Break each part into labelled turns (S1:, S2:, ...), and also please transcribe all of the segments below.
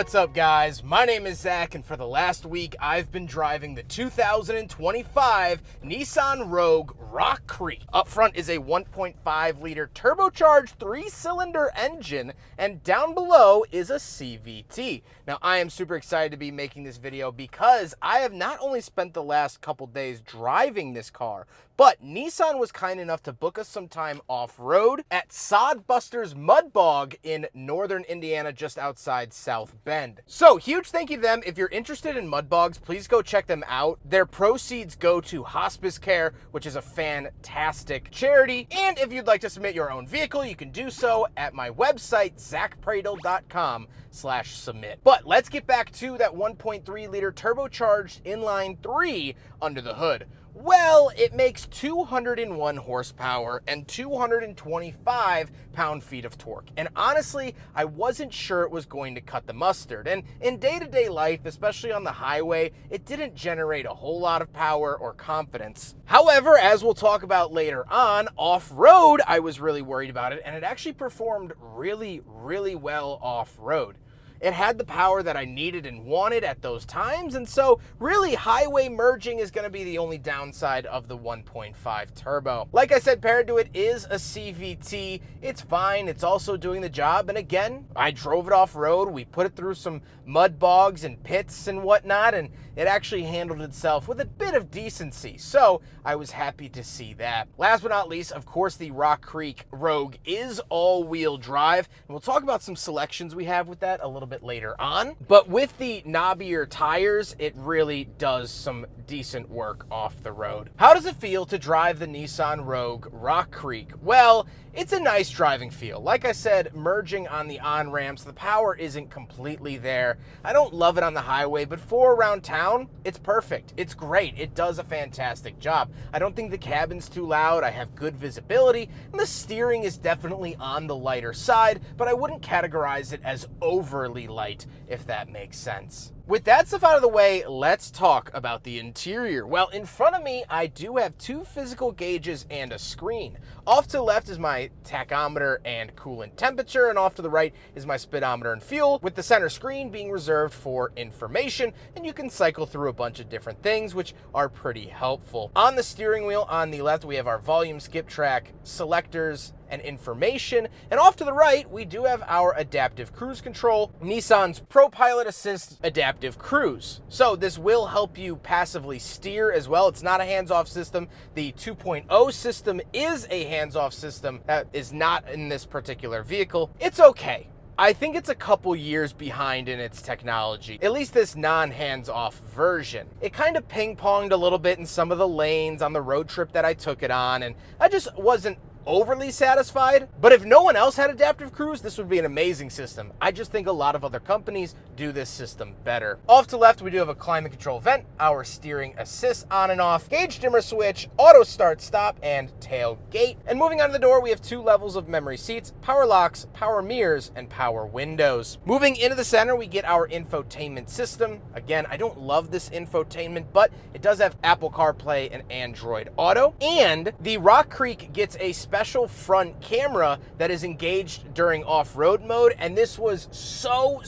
S1: What's up, guys? My name is Zach, and for the last week, I've been driving the 2025 Nissan Rogue Rock Creek. Up front is a 1.5-liter turbocharged 3-cylinder engine, and down below is a CVT. Now, I am super excited to be making this video because I have not only spent the last couple days driving this car, but Nissan was kind enough to book us some time off-road at Sodbuster's Mud Bog in northern Indiana, just outside South Bend. So, huge thank you to them. If you're interested in mud bogs, please go check them out. Their proceeds go to Hospice Care, which is a fantastic charity. And if you'd like to submit your own vehicle, you can do so at my website, zackpradel.com/submit. But let's get back to that 1.3-liter turbocharged inline 3 under the hood. Well, it makes 201 horsepower and 225 pound-feet of torque. And honestly, I wasn't sure it was going to cut the mustard. And in day-to-day life, especially on the highway, it didn't generate a whole lot of power or confidence. However, as we'll talk about later on, off-road, I was really worried about it, and it actually performed really well off-road. It had the power that I needed and wanted at those times, and so really highway merging is going to be the only downside of the 1.5 turbo. Like I said, paired to it is a CVT. It's fine. It's also doing the job, and again, I drove it off-road. We put it through some mud bogs and pits and whatnot, and it actually handled itself with a bit of decency, so I was happy to see that. Last but not least, of course, the Rock Creek Rogue is all-wheel drive, and we'll talk about some selections we have with that a little bit later on. But with the knobbier tires, it really does some decent work off the road. How does it feel to drive the Nissan Rogue Rock Creek? Well, it's a nice driving feel. Like I said, merging on the on-ramps, the power isn't completely there. I don't love it on the highway, but for around town, it's perfect. It's great. It does a fantastic job. I don't think the cabin's too loud. I have good visibility, and the steering is definitely on the lighter side, but I wouldn't categorize it as overly light, if that makes sense. With that stuff out of the way, let's talk about the interior. Well, in front of me, I do have 2 physical gauges and a screen. Off to the left is my tachometer and coolant temperature, and off to the right is my speedometer and fuel, with the center screen being reserved for information, and you can cycle through a bunch of different things, which are pretty helpful. On the steering wheel on the left, we have our volume, skip track, selectors, and information, and off to the right we do have our adaptive cruise control, Nissan's ProPilot Assist Adaptive Cruise. So this will help you passively steer as well. It's not a hands-off system. The 2.0 system is a hands-off system that is not in this particular vehicle. It's okay. I think it's a couple years behind in its technology, at least this non-hands-off version. It kind of ping-ponged a little bit in some of the lanes on the road trip that I took it on, and I just wasn't overly satisfied. But if no one else had adaptive cruise, this would be an amazing system. I just think a lot of other companies do this system better. Off to left, we do have a climate control vent, our steering assist on and off, gauge dimmer switch, auto start stop, and tailgate. And moving on to the door, we have 2 levels of memory seats, power locks, power mirrors, and power windows. Moving into the center, we get our infotainment system. Again, I don't love this infotainment, but it does have Apple CarPlay and Android Auto. And the Rock Creek gets a special front camera that is engaged during off-road mode, and this was so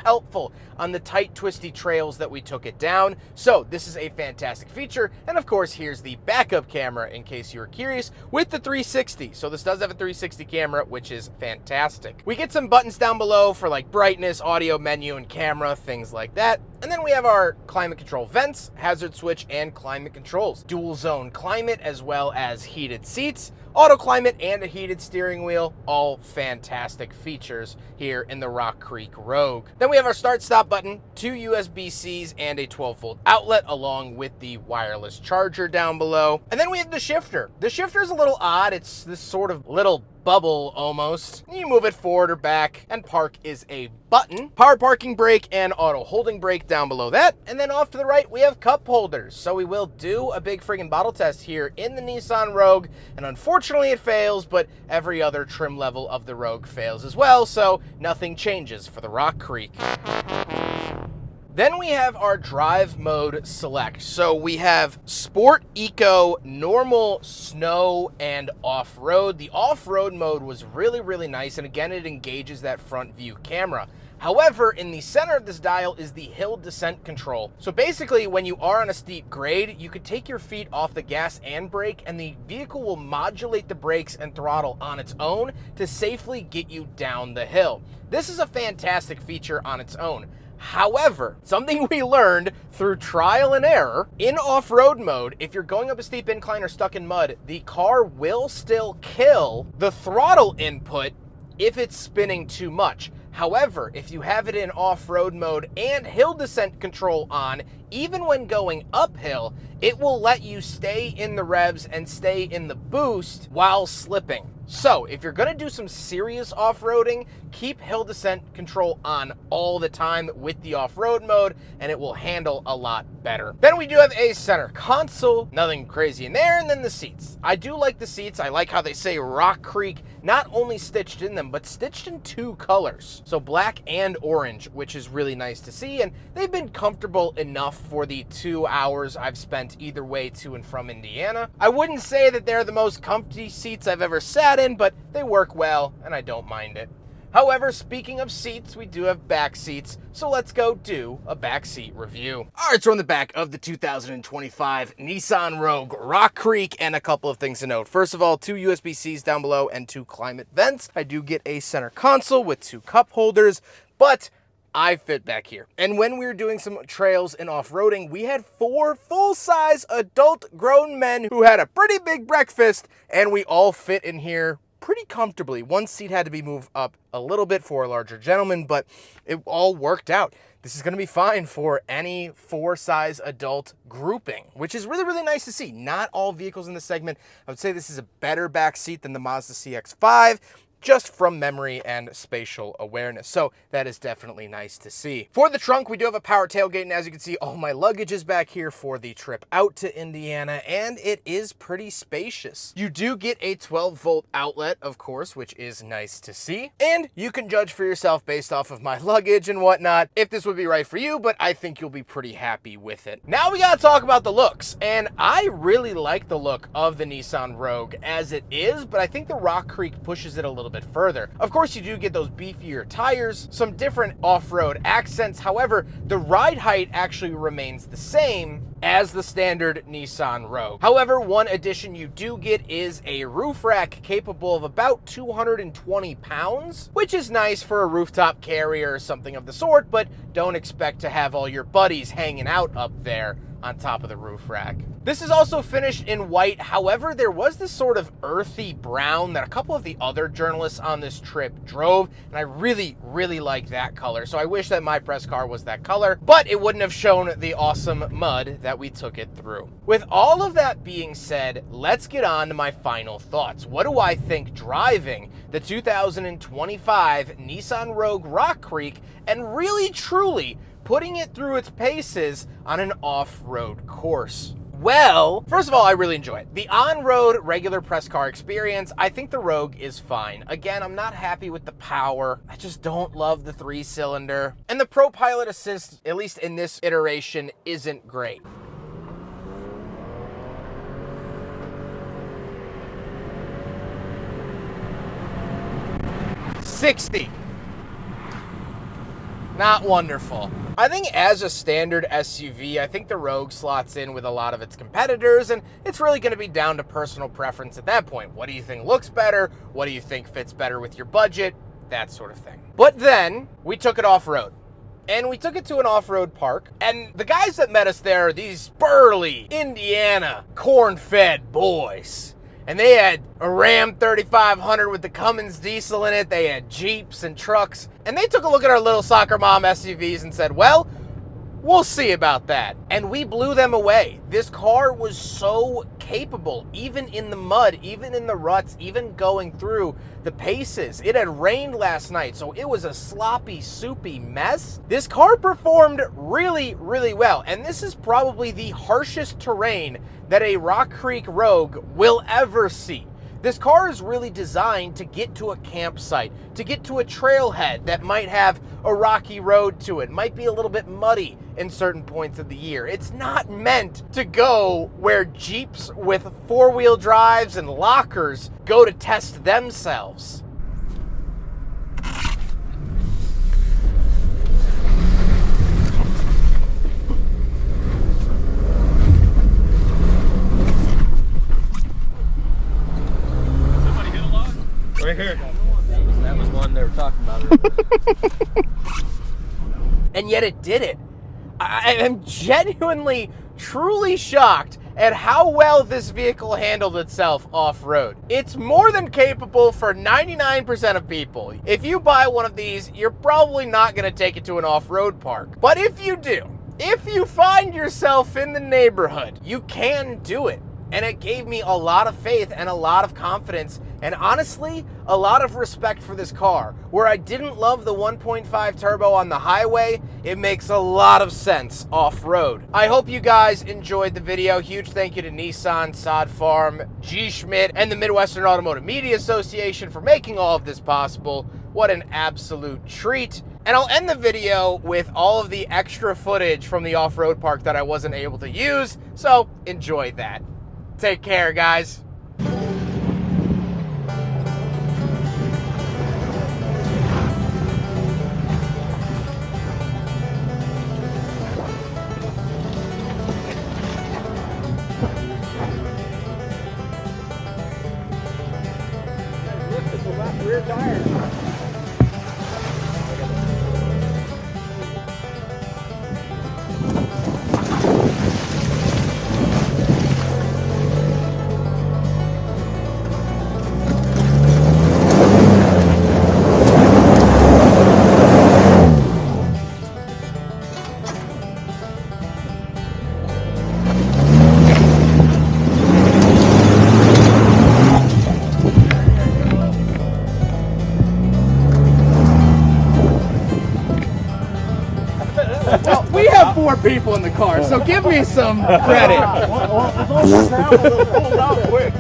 S1: helpful on the tight, twisty trails that we took it down. So this is a fantastic feature. And of course, here's the backup camera in case you were curious, with the 360. So this does have a 360 camera, which is fantastic. We get some buttons down below for like brightness, audio, menu, and camera, things like that. And then we have our climate control vents, hazard switch, and climate controls. Dual zone climate, as well as heated seats, auto climate, and a heated steering wheel. All fantastic features here in the Rock Creek Rogue. Then we have our start-stop button, 2 USB-Cs, and a 12-volt outlet, along with the wireless charger down below. And then we have the shifter. The shifter is a little odd. It's this sort of little bubble almost. You move it forward or back, and park is a button. Power parking brake and auto holding brake down below that. And then off to the right, we have cup holders. So we will do a big friggin' bottle test here in the Nissan Rogue, and unfortunately it fails, but every other trim level of the Rogue fails as well, so nothing changes for the Rock Creek. Then we have our drive mode select. So we have Sport, Eco, Normal, Snow, and Off-Road. The off-road mode was really nice, and again, it engages that front view camera. However, in the center of this dial is the hill descent control. So basically, when you are on a steep grade, you could take your feet off the gas and brake, and the vehicle will modulate the brakes and throttle on its own to safely get you down the hill. This is a fantastic feature on its own. However, something we learned through trial and error, in off-road mode, if you're going up a steep incline or stuck in mud, the car will still kill the throttle input if it's spinning too much. However, if you have it in off-road mode and hill descent control on, even when going uphill, it will let you stay in the revs and stay in the boost while slipping. So if you're gonna do some serious off-roading, keep hill descent control on all the time with the off-road mode, and it will handle a lot better. Then we do have a center console, nothing crazy in there, and then the seats. I do like the seats. I like how they say Rock Creek, not only stitched in them, but stitched in 2 colors. So black and orange, which is really nice to see, and they've been comfortable enough for the 2 hours I've spent either way to and from Indiana. I wouldn't say that they're the most comfy seats I've ever sat in, but they work well, and I don't mind it. However, speaking of seats, we do have back seats, so let's go do a back seat review. All right, so on the back of the 2025 Nissan Rogue Rock Creek, and a couple of things to note. First of all, 2 USB-Cs down below and 2 climate vents. I do get a center console with 2 cup holders, but I fit back here. And when we were doing some trails and off-roading, we had 4 full-size adult grown men who had a pretty big breakfast, and we all fit in here pretty comfortably. One seat had to be moved up a little bit for a larger gentleman, but it all worked out. This is going to be fine for any 4-size adult grouping, which is really, really nice to see. Not all vehicles in this segment. I would say this is a better back seat than the Mazda CX-5, just from memory and spatial awareness. So that is definitely nice to see. For the trunk, we do have a power tailgate, and as you can see, all my luggage is back here for the trip out to Indiana, and it is pretty spacious. You do get a 12-volt outlet, of course, which is nice to see, and you can judge for yourself based off of my luggage and whatnot if this would be right for you, but I think you'll be pretty happy with it. Now we gotta talk about the looks, and I really like the look of the Nissan Rogue as it is, but I think the Rock Creek pushes it a little bit further. Of course, you do get those beefier tires, some different off-road accents. However, the ride height actually remains the same as the standard Nissan Rogue. However, one addition you do get is a roof rack capable of about 220 pounds, which is nice for a rooftop carrier or something of the sort, but don't expect to have all your buddies hanging out up there on top of the roof rack. This is also finished in white. However, there was this sort of earthy brown that a couple of the other journalists on this trip drove, and I really, really like that color. So I wish that my press car was that color, but it wouldn't have shown the awesome mud that we took it through. With all of that being said, let's get on to my final thoughts. What do I think driving the 2025 Nissan Rogue Rock Creek and really, truly putting it through its paces on an off-road course? Well, first of all, I really enjoy it. The on-road regular press car experience, I think the Rogue is fine. Again, I'm not happy with the power. I just don't love the 3-cylinder. And the Pro Pilot Assist, at least in this iteration, isn't great. $60. Not wonderful. I think as a standard SUV, I think the Rogue slots in with a lot of its competitors, and it's really going to be down to personal preference at that point. What do you think looks better? What do you think fits better with your budget? That sort of thing. But then we took it off-road. And we took it to an off-road park, and the guys that met us there are these burly Indiana corn-fed boys. And they had a Ram 3500 with the Cummins diesel in it. They had Jeeps and trucks. And they took a look at our little soccer mom SUVs and said, well, we'll see about that. And we blew them away. This car was so capable, even in the mud, even in the ruts, even going through the paces. It had rained last night, so it was a sloppy, soupy mess. This car performed really, really well. And this is probably the harshest terrain that a Rock Creek Rogue will ever see. This car is really designed to get to a campsite, to get to a trailhead that might have a rocky road to it, might be a little bit muddy in certain points of the year. It's not meant to go where Jeeps with four-wheel drives and lockers go to test themselves. And yet it did it. I am genuinely, truly shocked at how well this vehicle handled itself off-road. It's more than capable for 99% of people. If you buy one of these, you're probably not going to take it to an off-road park. But if you do, if you find yourself in the neighborhood, you can do it. And it gave me a lot of faith and a lot of confidence, and honestly, a lot of respect for this car. Where I didn't love the 1.5 turbo on the highway, it makes a lot of sense off-road. I hope you guys enjoyed the video. Huge thank you to Nissan, Sod Farm, G. Schmidt, and the Midwestern Automotive Media Association for making all of this possible. What an absolute treat. And I'll end the video with all of the extra footage from the off-road park that I wasn't able to use, so enjoy that. Take care, guys.
S2: The left rear tire.
S1: Well, we have 4 people in the car, so give me some credit.
S2: Well, as long as now, it'll cool down quick.